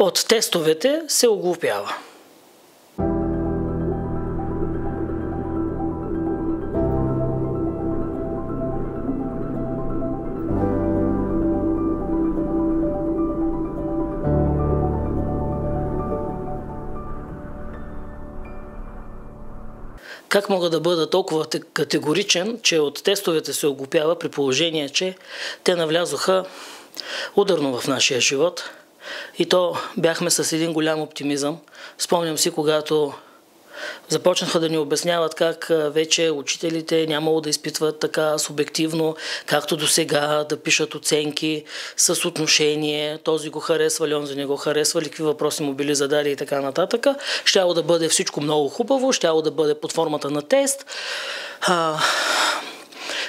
от тестовете се оглупява. Как мога да бъда толкова категоричен, че от тестовете се оглупява, при положение, че те навлязоха ударно в нашия живот и то бяхме с един голям оптимизъм. Спомням си, когато започнаха да ни обясняват как вече учителите нямало да изпитват така субективно, както до сега, да пишат оценки с отношение, този го харесва, онзи не го харесва, какви въпроси му били задали и така нататък. Щяло да бъде всичко много хубаво, щяло да бъде под формата на тест.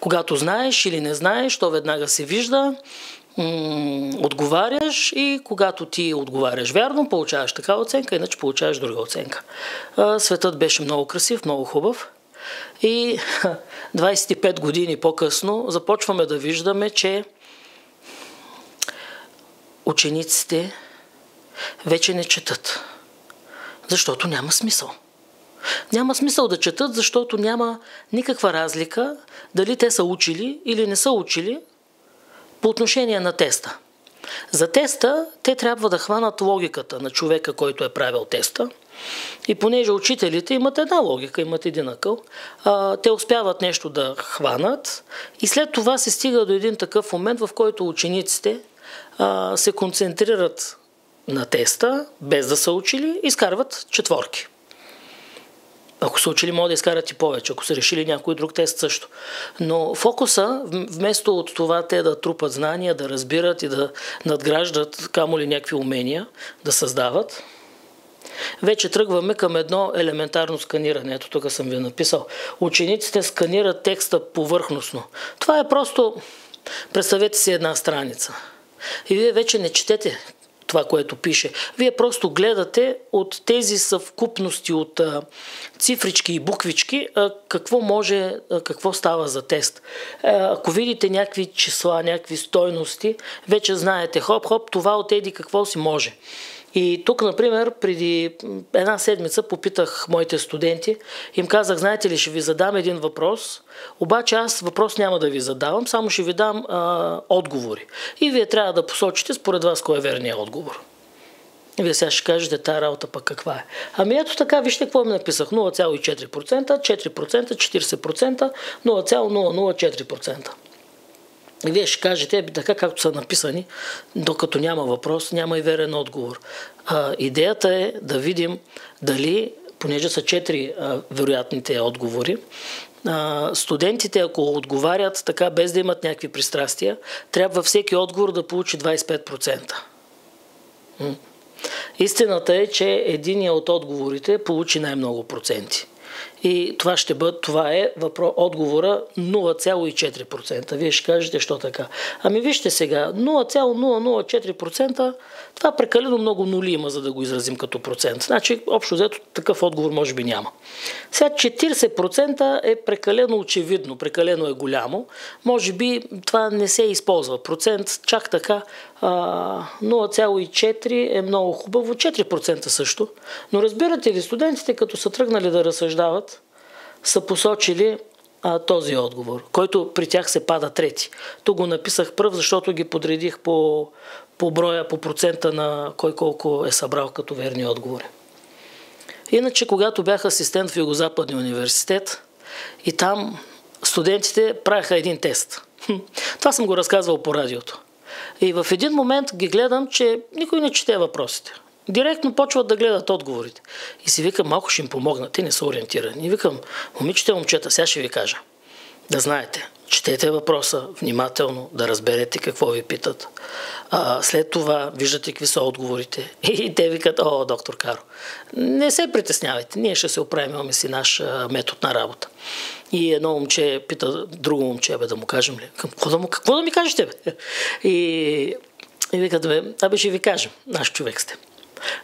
Когато знаеш или не знаеш, то веднага се вижда. Отговаряш и когато ти отговаряш вярно, получаваш такава оценка, иначе получаваш друга оценка. Светът беше много красив, много хубав и 25 години по-късно започваме да виждаме, че учениците вече не четат, защото няма смисъл. Няма смисъл да четат, защото няма никаква разлика дали те са учили или не са учили по отношение на теста. За теста те трябва да хванат логиката на човека, който е правил теста. И понеже учителите имат една логика, имат един акъл, те успяват нещо да хванат и след това се стига до един такъв момент, в който учениците се концентрират на теста, без да са учили, и изкарват четворки. Ако са учили, могат да изкарат и повече, ако са решили някой друг тест също. Но фокуса, вместо от това те да трупат знания, да разбират и да надграждат, камо ли някакви умения, да създават, вече тръгваме към едно елементарно сканиране. Ето тук съм ви написал. Учениците сканират текста повърхностно. Това е просто, представете си една страница. И вие вече не четете това, което пише. Вие просто гледате от тези съвкупности от цифрички и буквички какво става за тест. Ако видите някакви числа, някакви стойности, вече знаете, хоп, това от еди какво си може. И тук, например, преди една седмица попитах моите студенти, им казах, знаете ли, ще ви задам един въпрос, обаче аз въпрос няма да ви задавам, само ще ви дам отговори. И вие трябва да посочите според вас кой е верният отговор. И вие сега ще кажете, тая работа пък каква е. Ами ето така, вижте какво ми написах. 0,4%, 4%, 40%, 0,004%. И вие ще кажете, така както са написани, докато няма въпрос, няма и верен отговор. Идеята е да видим дали, понеже са 4 вероятните отговори, студентите, ако отговарят така без да имат някакви пристрастия, трябва всеки отговор да получи 25%. Истината е, че единият от отговорите получи най-много проценти. И това е отговора 0,4%. Вие ще кажете, що така? Ами вижте сега, 0,004%, това прекалено много нули има, за да го изразим като процент. Значи, общо взето, такъв отговор може би няма. Сега 40% е прекалено очевидно, прекалено е голямо. Може би това не се използва. Процент чак така 0,4 е много хубаво, 4% също. Но разбирате ли, студентите, като са тръгнали да разсъждават, са посочили този отговор, който при тях се пада трети. Тук го написах пръв, защото ги подредих по броя, по процента на кой колко е събрал като верни отговори. Иначе, когато бях асистент в Югозападния университет и там студентите правяха един тест. Това съм го разказвал по радиото. И в един момент ги гледам, че никой не чете въпросите. Директно почват да гледат отговорите. И си викам, малко ще им помогна, те не са ориентирани. И викам, момичета и момчета, сега ще ви кажа. Да знаете, четете въпроса внимателно, да разберете какво ви питат. След това виждате какви са отговорите. И те викат, доктор Каро, не се притеснявайте, ние ще се оправим, имаме си наш метод на работа. И едно момче пита друго момче, да му кажем ли? Какво да ми кажете, бе? И викат, ще ви кажем, наш човек сте.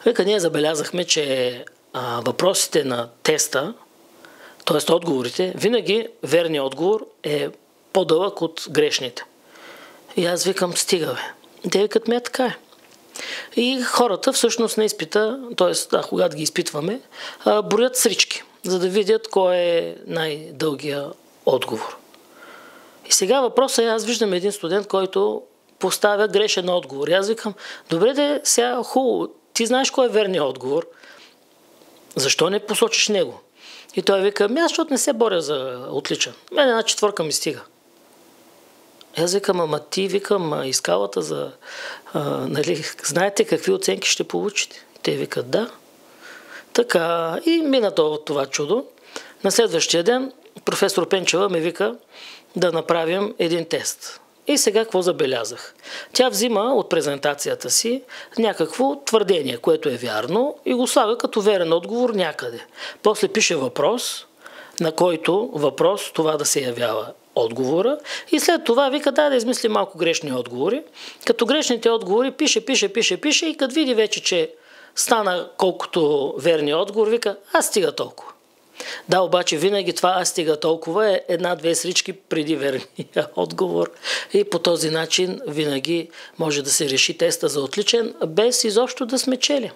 Вика, ние забелязахме, че въпросите на теста, т.е. отговорите, винаги верният отговор е по-дълъг от грешните. И аз викам, стига, бе. Те викат, така е. И хората всъщност на изпита, т.е. когато ги изпитваме, броят срички, за да видят кой е най-дългия отговор. И сега въпросът е, аз виждам един студент, който поставя грешен отговор. И аз викам, добре де, сега хубаво, ти знаеш кой е верният отговор, защо не посочиш него? И той вика, аз защото не се боря за отличен. Мен 1 ми стига. Аз викам, ама ти, викам, изкалата за... нали, знаете какви оценки ще получите? Те викат, да. Така, и мина това чудо. На следващия ден професор Пенчева ме вика да направим един тест. И сега какво забелязах? Тя взима от презентацията си някакво твърдение, което е вярно, и го слага като верен отговор някъде. После пише въпрос, на който въпрос това да се явява отговора, и след това вика, да измисли малко грешни отговори. Като грешните отговори пише и като види вече, че стана колкото верни отговор, вика, аз стига толкова. Да, обаче винаги това аз стига толкова е 1-2 срички преди верния отговор, и по този начин винаги може да се реши теста за отличен, без изобщо да сме чели.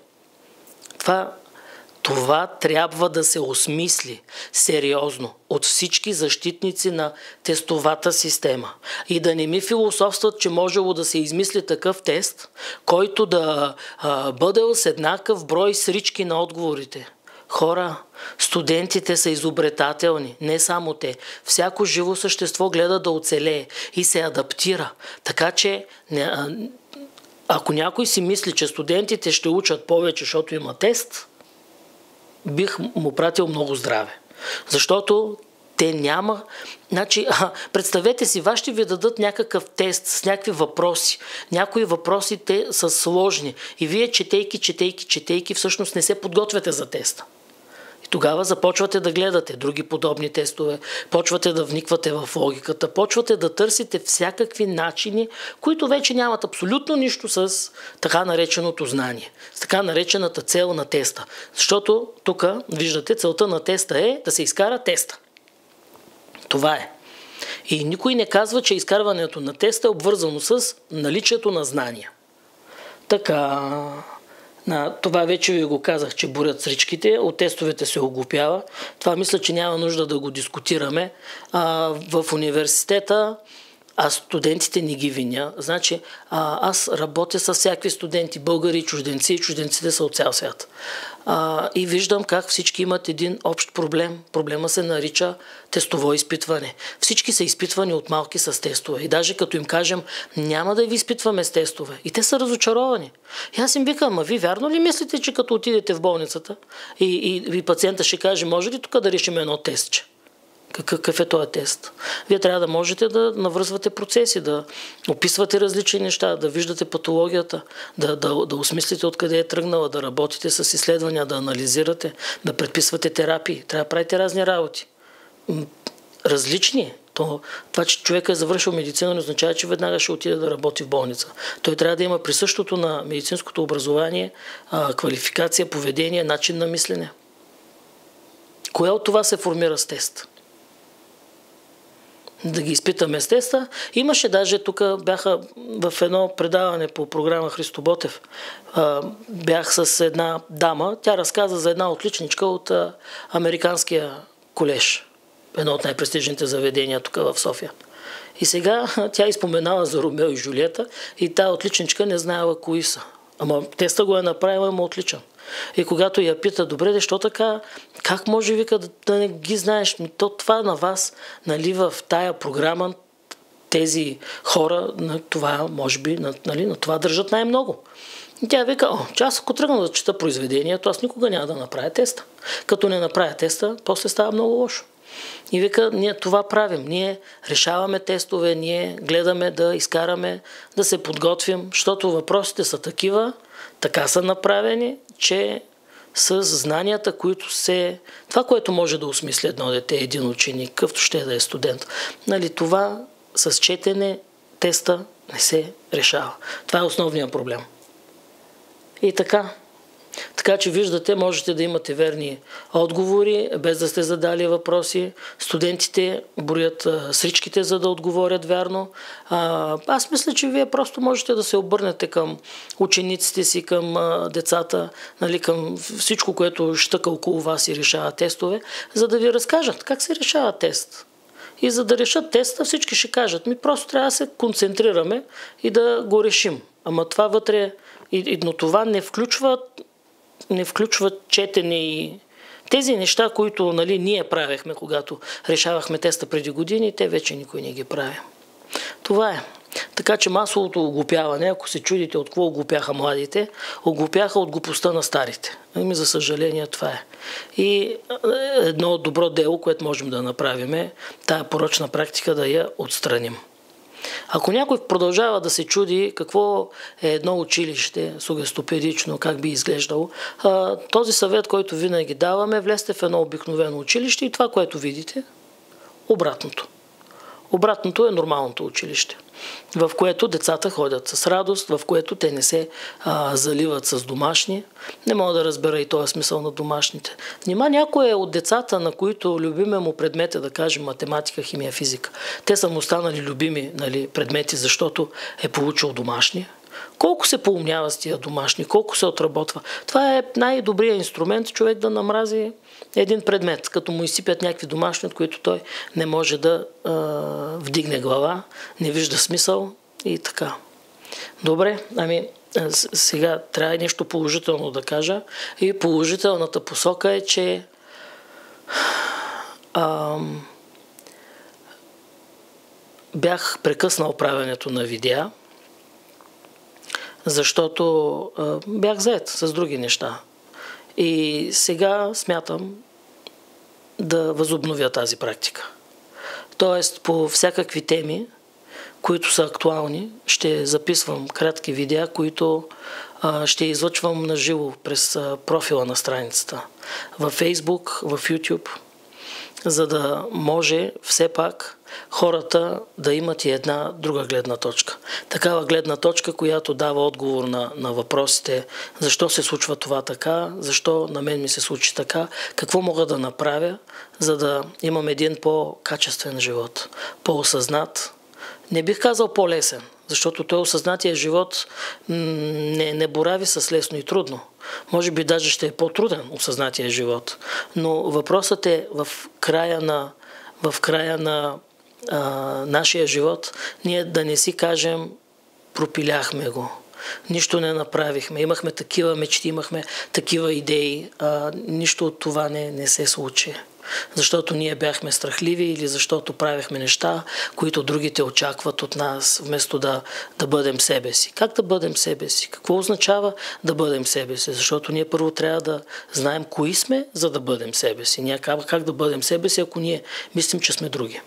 Това трябва да се осмисли сериозно от всички защитници на тестовата система. И да не ми философстват, че можело да се измисли такъв тест, който да бъде с еднакъв брой срички на отговорите. Хора, студентите са изобретателни, не само те. Всяко живо същество гледа да оцелее и се адаптира. Така че, ако някой си мисли, че студентите ще учат повече, защото има тест, бих му пратил много здраве. Защото те няма... представете си, вас ще ви дадат някакъв тест с някакви въпроси. Някои въпроси те са сложни. И вие четейки, всъщност не се подготвяте за теста. И тогава започвате да гледате други подобни тестове, почвате да вниквате в логиката, почвате да търсите всякакви начини, които вече нямат абсолютно нищо с така нареченото знание, с така наречената цел на теста. Защото тук, виждате, целта на теста е да се изкара теста. Това е. И никой не казва, че изкарването на теста е обвързано с наличието на знания. Така... Това вече ви го казах, че борят сричките, от тестовете се оглупява. Това мисля, че няма нужда да го дискутираме. В университета аз студентите не ги виня. Значи, аз работя с всякакви студенти, българи и чужденци, и чужденците са от цял свят. И виждам как всички имат един общ проблем. Проблема се нарича тестово изпитване. Всички са изпитвани от малки с тестове. И даже като им кажем, няма да ви изпитваме с тестове. И те са разочаровани. И аз им викам, ви вярно ли мислите, че като отидете в болницата и пациента ще каже, може ли тук да решим едно тестче? Какъв е този тест? Вие трябва да можете да навързвате процеси, да описвате различни неща, да виждате патологията, да осмислите откъде е тръгнала, да работите с изследвания, да анализирате, да предписвате терапии. Трябва да правите разни работи. Различни. Това, че човек е завършил медицина, не означава, че веднага ще отиде да работи в болница. Той трябва да има присъщото на медицинското образование, квалификация, поведение, начин на мислене. Кое от това се формира с тест? Да ги изпитаме с теста. Имаше даже, тук бяха в едно предаване по програма Христо Ботев, бях с една дама, тя разказа за една отличничка от Американския колеж, едно от най-престижните заведения тук в София. И сега тя изпоменала за Ромео и Жулиета и тая отличничка не знаела кои са. Ама теста го е направила, ама отличен. И когато я пита, добре, защо така, как може, вика, да не ги знаеш? Това на вас, нали, в тая програма, тези хора, на това, може би, нали, на това държат най-много. И тя вика, че аз ако тръгна да чета произведението, аз никога няма да направя теста. Като не направя теста, после става много лошо. И вика, ние това правим. Ние решаваме тестове, ние гледаме да изкараме, да се подготвим, защото въпросите са такива, така са направени, че с знанията, които това, което може да осмисли едно дете, един ученик, какъвто ще да е студент, нали, това с четене, теста не се решава. Това е основният проблем. И така Така че виждате, можете да имате верни отговори, без да сте задали въпроси. Студентите броят сричките, за да отговорят вярно. Аз мисля, че вие просто можете да се обърнете към учениците си, към децата, нали, към всичко, което щъка около вас и решава тестове, за да ви разкажат как се решава тест. И за да решат теста, всички ще кажат, просто трябва да се концентрираме и да го решим. Ама това вътре, но това не включва четене и тези неща, които, нали, ние правехме, когато решавахме теста преди години, те вече никой не ги прави. Това е. Така че масовото оглупяване, ако се чудите от какво оглупяха младите, оглупяха от глупостта на старите. За съжаление това е. И едно добро дело, което можем да направим, е тая порочна практика да я отстраним. Ако някой продължава да се чуди какво е едно училище, сугестопедично, как би изглеждало, този съвет, който винаги даваме, влезте в едно обикновено училище и това, което видите, обратното. Обратното е нормалното училище, в което децата ходят с радост, в което те не се заливат с домашни. Не мога да разбера и този смисъл на домашните. Нима някой от децата, на които любиме му предмет е, да кажем, математика, химия, физика, те са му станали любими, нали, предмети, защото е получил домашни. Колко се поумнява с тия домашни, колко се отработва. Това е най-добрият инструмент човек да намрази един предмет, като му изсипят някакви домашни, от които той не може да вдигне глава, не вижда смисъл и така. Добре, сега трябва нещо положително да кажа. И положителната посока е, че бях прекъснал правенето на видеа, защото бях зает с други неща. И сега смятам да възобновя тази практика. Тоест, по всякакви теми, които са актуални, ще записвам кратки видеа, които ще излъчвам на живо през профила на страницата. Във Facebook, в YouTube, за да може все пак хората да имат и една друга гледна точка. Такава гледна точка, която дава отговор на въпросите защо се случва това така, защо на мен ми се случи така, какво мога да направя, за да имам един по-качествен живот, по-осъзнат. Не бих казал по-лесен, защото той осъзнатия живот не борави с лесно и трудно. Може би даже ще е по-труден осъзнатия живот. Но въпросът е в края на нашия живот ние да не си кажем пропиляхме го. Нищо не направихме. Имахме такива мечти, имахме такива идеи. Нищо от това не се случи. Защото ние бяхме страхливи или защото правихме неща, които другите очакват от нас, вместо да бъдем себе си. Как да бъдем себе си? Какво означава да бъдем себе си? Защото ние първо трябва да знаем кои сме, за да бъдем себе си. Ние как да бъдем себе си, ако ние мислим, че сме други.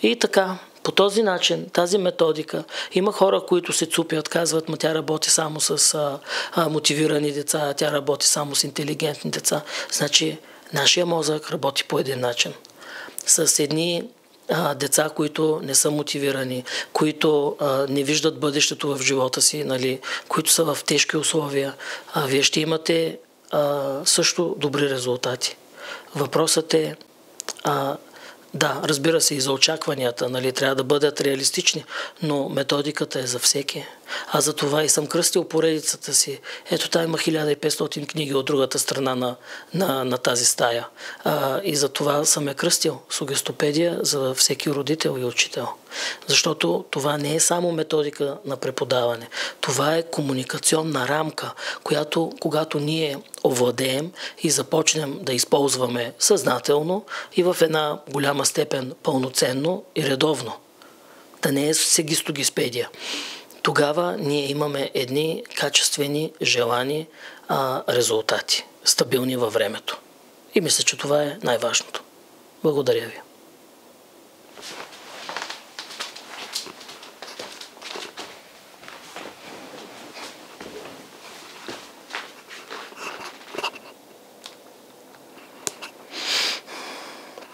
И така, по този начин, тази методика, има хора, които се цупят, казват, тя работи само с мотивирани деца, тя работи само с интелигентни деца. Значи, нашия мозък работи по един начин. С едни деца, които не са мотивирани, които не виждат бъдещето в живота си, нали, които са в тежки условия, вие ще имате също добри резултати. Въпросът е да, разбира се, и за очакванията, нали, трябва да бъдат реалистични, но методиката е за всеки. Аз за това и съм кръстил поредицата си. Ето, та има 1500 книги от другата страна на тази стая. И за това съм я кръстил. Сугестопедия за всеки родител и учител. Защото това не е само методика на преподаване. Това е комуникационна рамка, която, когато ние овладеем и започнем да използваме съзнателно и в една голяма степен пълноценно и редовно. Да не е сегистогиспедия. Тогава ние имаме едни качествени, желани резултати, стабилни във времето. И мисля, че това е най-важното. Благодаря ви.